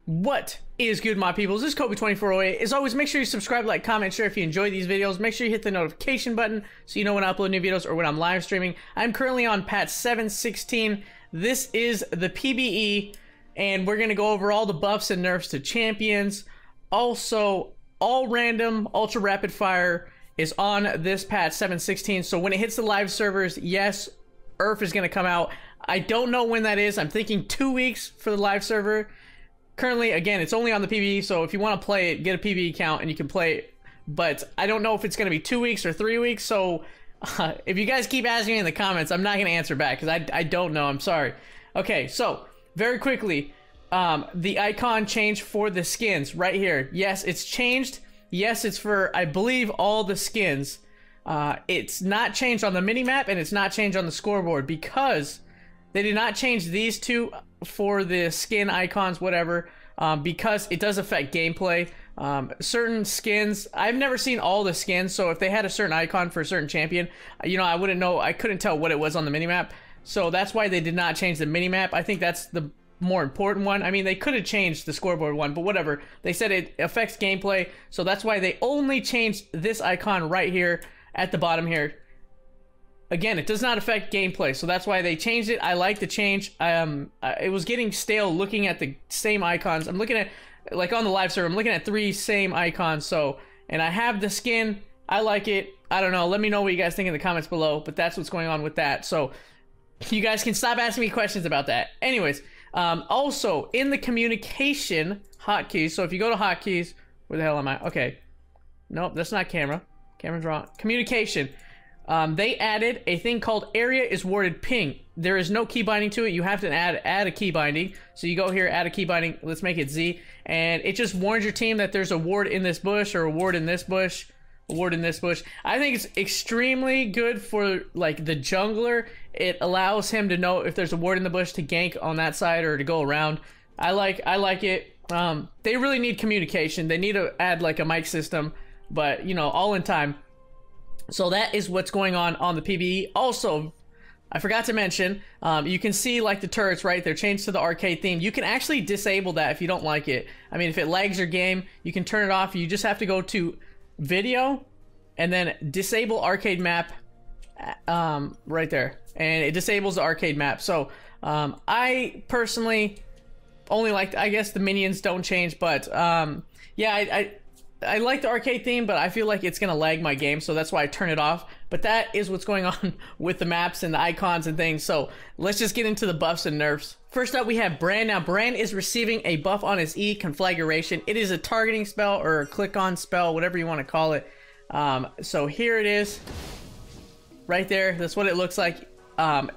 What is good, my peoples? This is Kobe2408. As always, make sure you subscribe, like, comment, share if you enjoy these videos. Make sure you hit the notification button so you know when I upload new videos or when I'm live streaming. I'm currently on patch 7.16. This is the PBE, and we're going to go over all the buffs and nerfs to champions. Also, all random ultra rapid fire is on this patch 7.16. So when it hits the live servers, yes, URF is going to come out. I don't know when that is. I'm thinking 2 weeks for the live server. Currently, again, it's only on the PBE, so if you want to play it, get a PBE account and you can play it. But I don't know if it's going to be 2 weeks or 3 weeks, so if you guys keep asking me in the comments, I'm not going to answer back because I don't know. I'm sorry. Okay, so very quickly, the icon changed for the skins right here. Yes, it's changed. Yes, it's for, I believe, all the skins. It's not changed on the minimap and it's not changed on the scoreboard because they did not change these two for the skin icons, whatever, because it does affect gameplay. Certain skins, I've never seen all the skins, so if they had a certain icon for a certain champion, you know, I wouldn't know. I couldn't tell what it was on the minimap, so that's why they did not change the minimap. I think that's the more important one. I mean, they could have changed the scoreboard one, but whatever. They said it affects gameplay, so that's why they only changed this icon right here at the bottom here. Again, it does not affect gameplay, so that's why they changed it. I like the change. It was getting stale looking at the same icons. I'm looking at, like on the live server, I'm looking at 3 same icons, so, and I have the skin. I like it. I don't know. Let me know what you guys think in the comments below, but that's what's going on with that. So you guys can stop asking me questions about that. Anyways, also in the communication hotkeys, so if you go to hotkeys, where the hell am I? Okay. Nope, that's not camera. Camera's wrong. Communication. They added a thing called area is warded ping. There is no key binding to it. You have to add a key binding. So you go here, add a key binding. Let's make it Z. And it just warns your team that there's a ward in this bush or a ward in this bush. A ward in this bush. I think it's extremely good for like the jungler. It allows him to know if there's a ward in the bush to gank on that side or to go around. I like it. They really need communication. They need to add like a mic system, but you know, all in time. So that is what's going on the PBE. Also, I forgot to mention, you can see like the turrets, right? They're changed to the arcade theme. You can actually disable that if you don't like it. I mean, if it lags your game, you can turn it off. You just have to go to video and then disable arcade map right there. And it disables the arcade map. So I personally only like, I guess the minions don't change, but yeah, I like the arcade theme, but I feel like it's gonna lag my game, so that's why I turn it off. But that is what's going on with the maps and the icons and things. So let's just get into the buffs and nerfs. First up, we have Brand. Now, Brand is receiving a buff on his E conflagration. It is a targeting spell or a click-on spell, whatever you want to call it. So here it is, right there. That's what it looks like.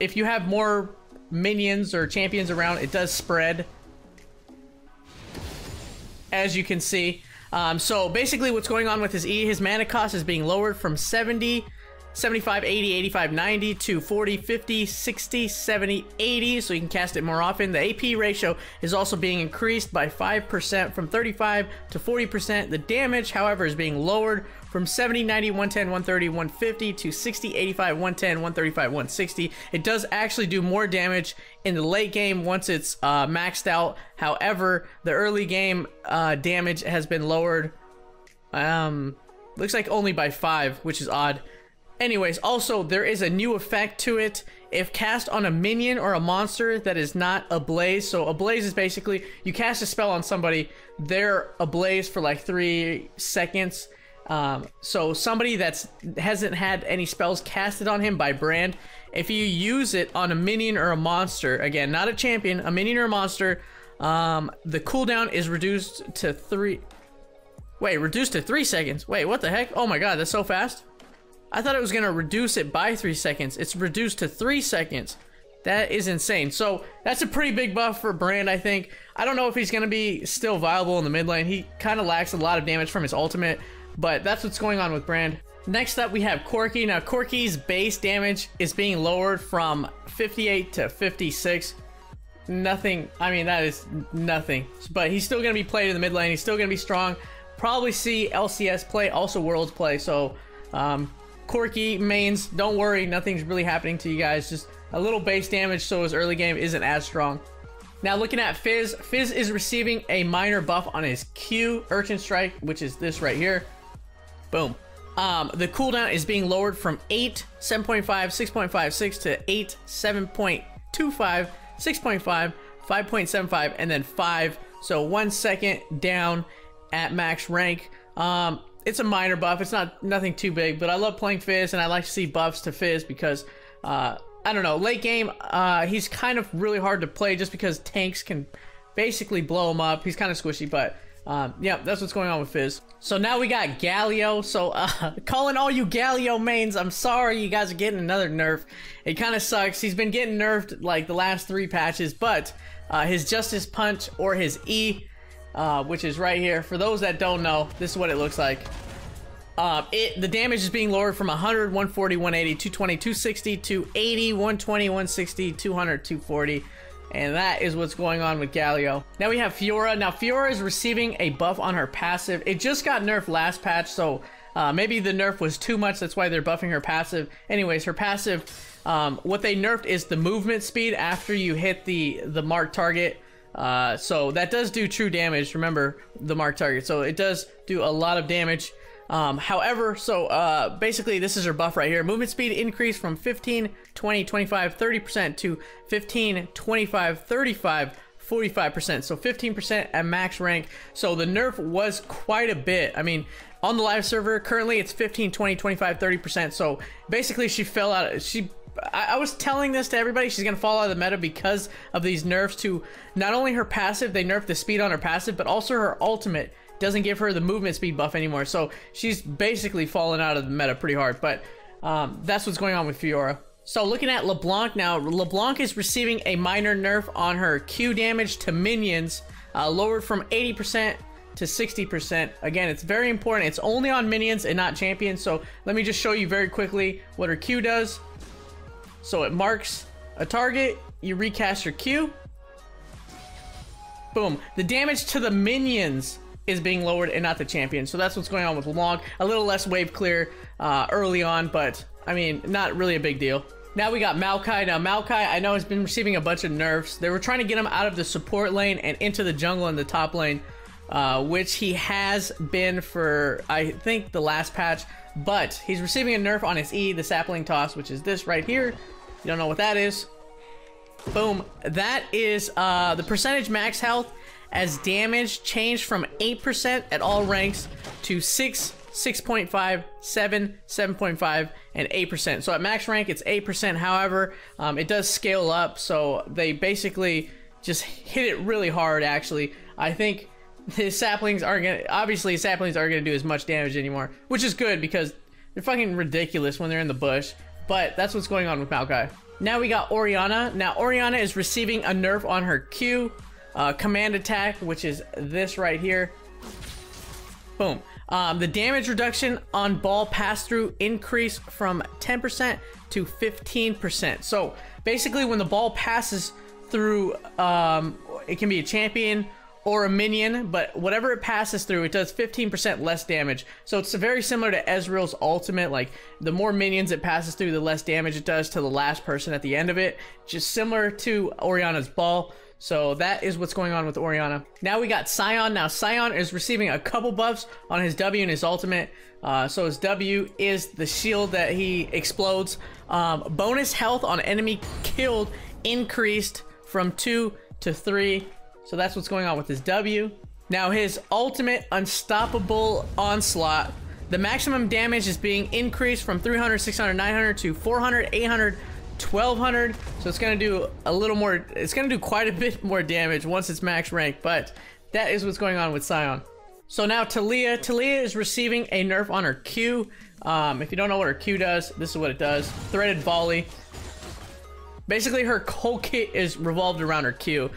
If you have more minions or champions around, it does spread, as you can see. So basically what's going on with his E, his mana cost is being lowered from 70, 75, 80, 85, 90 to 40, 50, 60, 70, 80, so you can cast it more often. The AP ratio is also being increased by 5% from 35 to 40%. The damage, however, is being lowered from 70, 90, 110, 130, 150 to 60, 85, 110, 135, 160. It does actually do more damage in the late game once it's maxed out. However, the early game damage has been lowered, looks like only by 5, which is odd. Anyways, also there is a new effect to it. If cast on a minion or a monster that is not ablaze, so ablaze is basically you cast a spell on somebody, they're ablaze for like 3 seconds. So somebody that hasn't had any spells casted on him by Brand, if you use it on a minion or a monster, again, not a champion, a minion or a monster, the cooldown is reduced to 3. Wait, reduced to 3 seconds. Wait, what the heck? Oh my god, that's so fast. I thought it was gonna reduce it by 3 seconds. It's reduced to 3 seconds. That is insane. So that's a pretty big buff for Brand, I think. I don't know if he's gonna be still viable in the mid lane. He kind of lacks a lot of damage from his ultimate, but that's what's going on with Brand. Next up, we have Corki. Now, Corki's base damage is being lowered from 58 to 56. Nothing, I mean, that is nothing. But he's still gonna be played in the mid lane. He's still gonna be strong. Probably see LCS play, also Worlds play. So, Corki mains, don't worry, nothing's really happening to you guys. Just a little base damage, so his early game isn't as strong. Now looking at Fizz, Fizz is receiving a minor buff on his Q, Urchin Strike, which is this right here. Boom. The cooldown is being lowered from 8, 7.5, 6.56 to 8, 7.25, 6.5, 5.75, and then 5. So 1 second down at max rank. It's a minor buff. It's nothing too big, but I love playing Fizz, and I like to see buffs to Fizz because, I don't know, late game, he's kind of really hard to play just because tanks can basically blow him up. He's kind of squishy, but yeah, that's what's going on with Fizz. So now we got Galio. So calling all you Galio mains, I'm sorry you guys are getting another nerf. It kind of sucks. He's been getting nerfed like the last 3 patches, but his Justice Punch or his E, which is right here. For those that don't know, this is what it looks like. The damage is being lowered from 100, 140, 180, 220, 260, 280, 120, 160, 200, 240. And that is what's going on with Galio. Now we have Fiora. Now Fiora is receiving a buff on her passive. It just got nerfed last patch, so maybe the nerf was too much. That's why they're buffing her passive. Anyways, her passive, what they nerfed is the movement speed after you hit the marked target. So that does do true damage. Remember the marked target. So it does do a lot of damage. However, so basically this is her buff right here. Movement speed increased from 15, 20, 25, 30% to 15, 25, 35, 45%. So 15% at max rank. So the nerf was quite a bit. I mean, on the live server, currently it's 15, 20, 25, 30%. So basically she fell out. I was telling this to everybody, she's gonna fall out of the meta because of these nerfs to not only her passive, they nerfed the speed on her passive, but also her ultimate doesn't give her the movement speed buff anymore. So she's basically fallen out of the meta pretty hard, but that's what's going on with Fiora. So looking at Leblanc now, Leblanc is receiving a minor nerf on her Q damage to minions, lowered from 80% to 60%. Again, it's very important. It's only on minions and not champions. So let me just show you very quickly what her Q does. So it marks a target, you recast your Q. Boom. The damage to the minions is being lowered and not the champion. So that's what's going on with Leblanc. A little less wave clear early on, but I mean, not really a big deal. Now we got Malachi. Now Malachi, I know, has been receiving a bunch of nerfs. They were trying to get him out of the support lane and into the jungle in the top lane, which he has been for, I think, the last patch. But he's receiving a nerf on his E, the sapling toss, which is this right here. You don't know what that is? Boom. That is the percentage max health as damage changed from 8% at all ranks to 6, 6.5, 7, 7.5, and 8%. So at max rank, it's 8%. However, it does scale up. So they basically just hit it really hard, actually. I think his saplings aren't going to, obviously his saplings aren't going to do as much damage anymore, which is good because they're fucking ridiculous when they're in the bush. But that's what's going on with Malachi. Now we got Orianna. Now Orianna is receiving a nerf on her Q, command attack, which is this right here. Boom. The damage reduction on ball pass through increased from 10% to 15%. So basically when the ball passes through, it can be a champion or a minion, but whatever it passes through, it does 15% less damage. So it's very similar to Ezreal's ultimate. Like, the more minions it passes through, the less damage it does to the last person at the end of it. Just similar to Orianna's ball. So that is what's going on with Orianna. Now we got Sion. Now Sion is receiving a couple buffs on his W and his ultimate. So his W is the shield that he explodes. Bonus health on enemy killed increased from 2 to 3. So that's what's going on with his W. Now his ultimate, Unstoppable Onslaught, the maximum damage is being increased from 300, 600, 900 to 400, 800, 1200. So it's going to do a little more, it's going to do quite a bit more damage once it's max rank, but that is what's going on with Sion. So now Thalia. Thalia is receiving a nerf on her Q. If you don't know what her Q does, this is what it does. Threaded Volley. Basically her whole kit is revolved around her Q.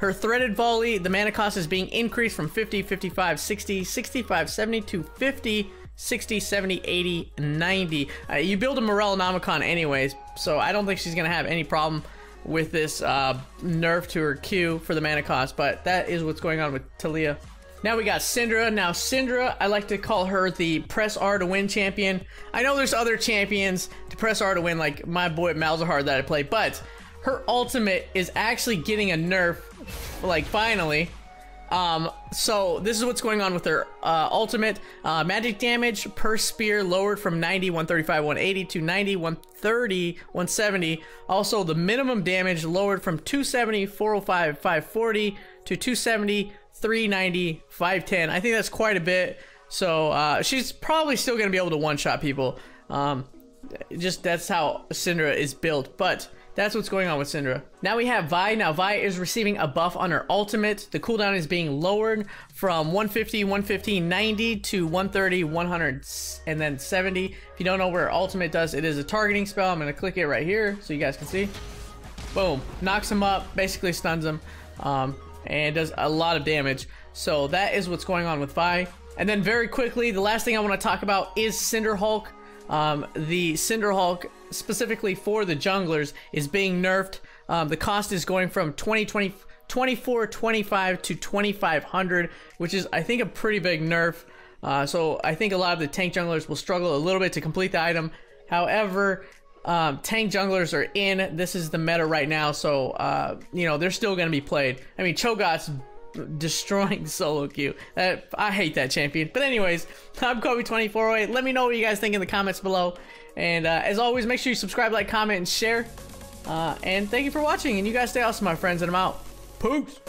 Her Threaded Volley, the mana cost is being increased from 50, 55, 60, 65, 70 to 50, 60, 70, 80, 90. You build a Morellonomicon anyways, so I don't think she's going to have any problem with this nerf to her Q for the mana cost, but that is what's going on with Thalia. Now we got Syndra. Now Syndra, I like to call her the press R to win champion. I know there's other champions to press R to win, like my boy Malzahar that I play, but her ultimate is actually getting a nerf, like, finally. So this is what's going on with her ultimate. Magic damage per spear lowered from 90, 135, 180 to 90, 130, 170. Also, the minimum damage lowered from 270, 405, 540 to 270, 390, 510. I think that's quite a bit. So she's probably still going to be able to one-shot people. Just that's how Syndra is built. But that's what's going on with Syndra. Now we have Vi. Now Vi is receiving a buff on her ultimate. The cooldown is being lowered from 150, 150, 90 to 130, 100, and then 70. If you don't know what her ultimate does, it is a targeting spell. I'm going to click it right here so you guys can see. Boom. Knocks him up, basically stuns him, and does a lot of damage. So that is what's going on with Vi. And then very quickly, the last thing I want to talk about is Cinderhulk. The Cinderhulk, specifically for the junglers, is being nerfed. The cost is going from 2425 to 2500, which is, I think, a pretty big nerf. So I think a lot of the tank junglers will struggle a little bit to complete the item. However, tank junglers are in. This is the meta right now, so you know, they're still going to be played. I mean, Cho'Gath's destroying solo queue. I hate that champion. But anyways, I'm Kobe2408. Let me know what you guys think in the comments below. And as always, make sure you subscribe, like, comment, and share. And thank you for watching. And you guys stay awesome, my friends. And I'm out. Peace.